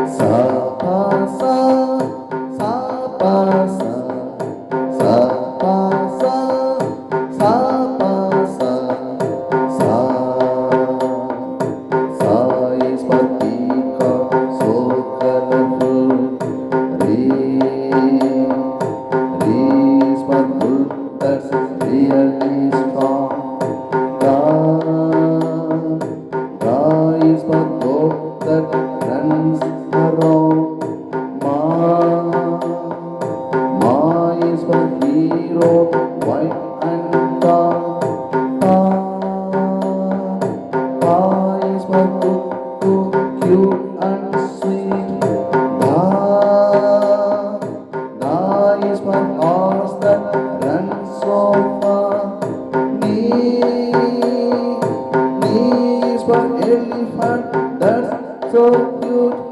sa pa sa sa pa sa sa pa sa sa pa sa sa sa is for peacock so colorful. Re is for bull that's really strong. Ga is for goat that runs around. Ma is for hero, white and dark. Pa is for cuckoo, cute and sweet. Da is for horse that runs so far. Ni is for elephant that's so cute.